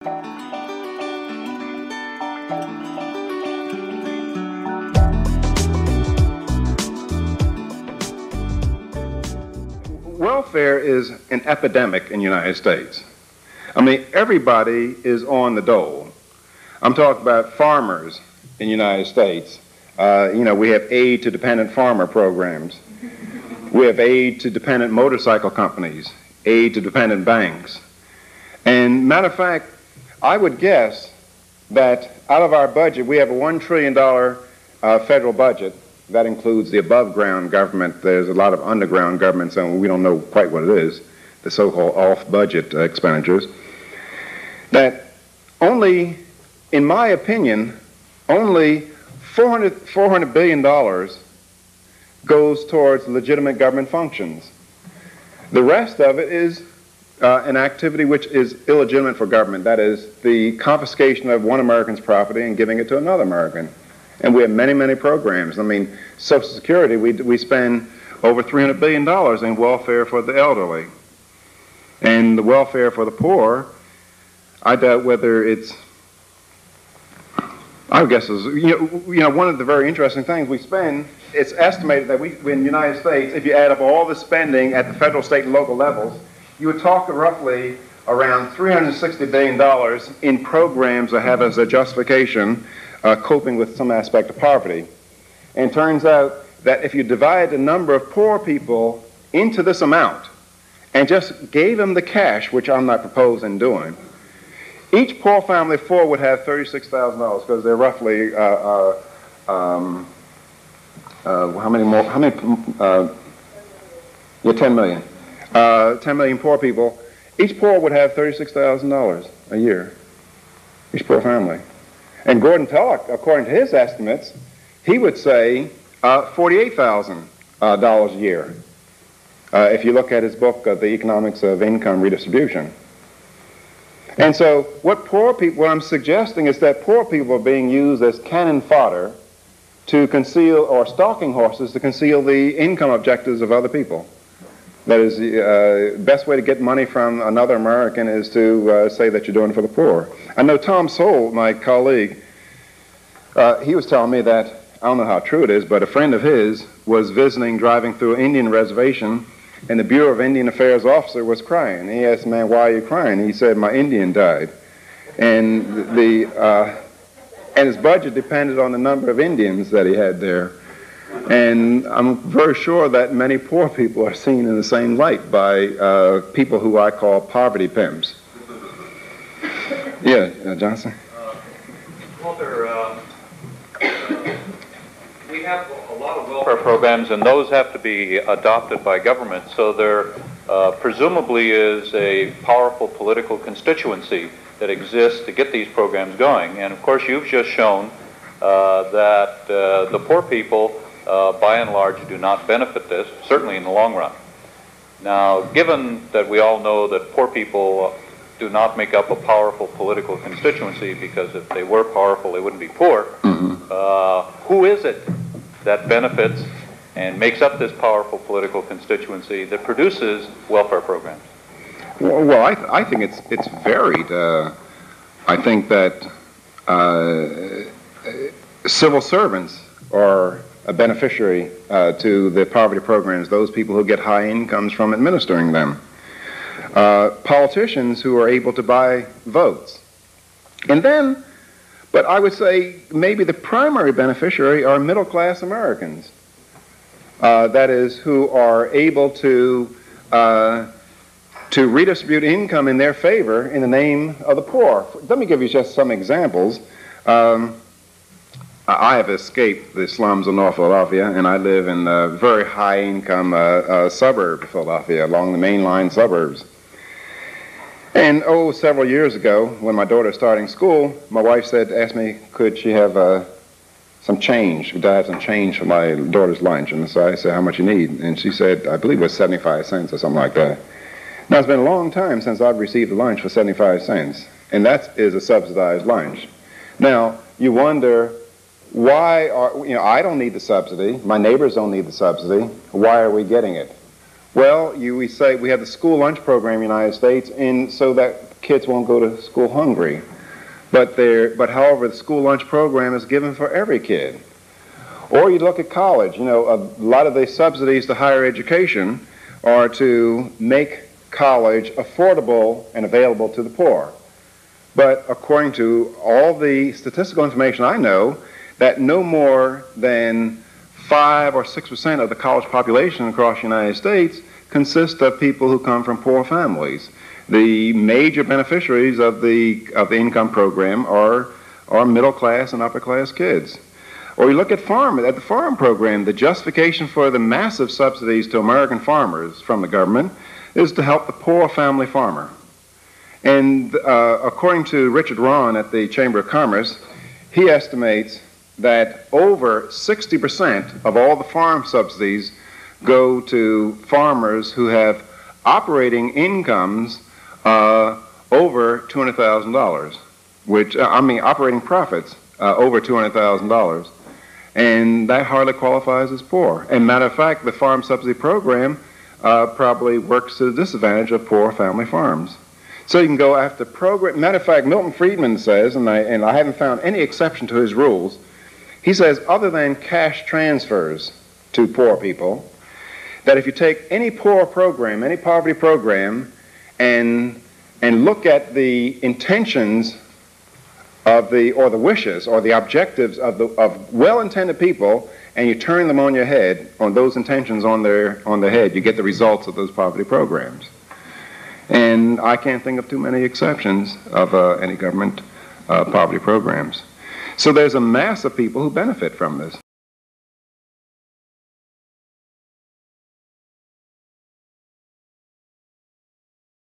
Welfare is an epidemic in the United States. I mean, everybody is on the dole. I'm talking about farmers in the United States. We have aid to dependent farmer programs. We have aid to dependent motorcycle companies, aid to dependent banks. And matter of fact, I would guess that out of our budget, we have a $1 trillion federal budget. That includes the above-ground government. There's a lot of underground government, so we don't know quite what it is, the so-called off-budget expenditures. That only, in my opinion, only $400 billion goes towards legitimate government functions. The rest of it is an activity which is illegitimate for government. That is the confiscation of one American's property and giving it to another American. And we have many, many programs. I mean, Social Security, we spend over $300 billion in welfare for the elderly. And the welfare for the poor, I doubt whether it's, I guess, is, one of the very interesting things we spend, it's estimated that in the United States, if you add up all the spending at the federal, state, and local levels, you would talk roughly around $360 billion in programs that have as a justification coping with some aspect of poverty. And it turns out that if you divide the number of poor people into this amount and just gave them the cash, which I'm not proposing doing, each poor family of four would have $36,000 because they're roughly, how many more? 10 million. 10 million poor people. Each poor would have $36,000 a year, each poor family. And Gordon Tullock, according to his estimates, he would say $48,000 a year. If you look at his book, The Economics of Income Redistribution. And so what I'm suggesting is that poor people are being used as cannon fodder to conceal, or stalking horses to conceal the income objectives of other people. That is, the best way to get money from another American is to say that you're doing it for the poor. I know Tom Sowell, my colleague, he was telling me that, I don't know how true it is, but a friend of his was driving through an Indian reservation, and the Bureau of Indian Affairs officer was crying. He asked the man, "Why are you crying?" He said, "My Indian died." And his budget depended on the number of Indians that he had there. And I'm very sure that many poor people are seen in the same light by people who I call poverty pimps. Yeah, Johnson? Walter, we have a lot of welfare programs, and those have to be adopted by government, so there presumably is a powerful political constituency that exists to get these programs going. And of course, you've just shown that the poor people, by and large, do not benefit this, certainly in the long run. Now, given that we all know that poor people do not make up a powerful political constituency, because if they were powerful, they wouldn't be poor, who is it that benefits and makes up this powerful political constituency that produces welfare programs? Well, I think it's varied. I think that civil servants are a beneficiary to the poverty programs, those people who get high incomes from administering them. Politicians who are able to buy votes. And then, but I would say maybe the primary beneficiary are middle-class Americans. That is, who are able to redistribute income in their favor in the name of the poor. Let me give you just some examples. I have escaped the slums of North Philadelphia, and I live in a very high-income suburb of Philadelphia, along the mainline suburbs. And several years ago, when my daughter was starting school, my wife asked me, could she have some change? Could I have some change for my daughter's lunch? And so I said, how much you need? And she said, I believe it was 75 cents or something like that. Now, it's been a long time since I've received a lunch for 75 cents, and that is a subsidized lunch. Now, you wonder, why I don't need the subsidy, my neighbors don't need the subsidy, why are we getting it? Well, we say we have the school lunch program in the United States, and so that kids won't go to school hungry. But however, the school lunch program is given for every kid. Or you look at college. You know, a lot of the subsidies to higher education are to make college affordable and available to the poor. But according to all the statistical information I know, that no more than 5 or 6% of the college population across the United States consist of people who come from poor families. The major beneficiaries of the income program are middle class and upper class kids. Or you look at the farm program, the justification for the massive subsidies to American farmers from the government is to help the poor family farmer. And according to Richard Rahn at the Chamber of Commerce, he estimates that over 60% of all the farm subsidies go to farmers who have operating incomes over $200,000, which, operating profits over $200,000. And that hardly qualifies as poor. And matter of fact, the farm subsidy program probably works to the disadvantage of poor family farms. So you can go after program. Matter of fact, Milton Friedman says, and I haven't found any exception to his rules, he says other than cash transfers to poor people, that if you take any poor program, any poverty program, and look at the intentions of the wishes or the objectives of well-intended people, and you turn them on your head, on those intentions on their head, you get the results of those poverty programs. And I can't think of too many exceptions of any government poverty programs. So there's a mass of people who benefit from this.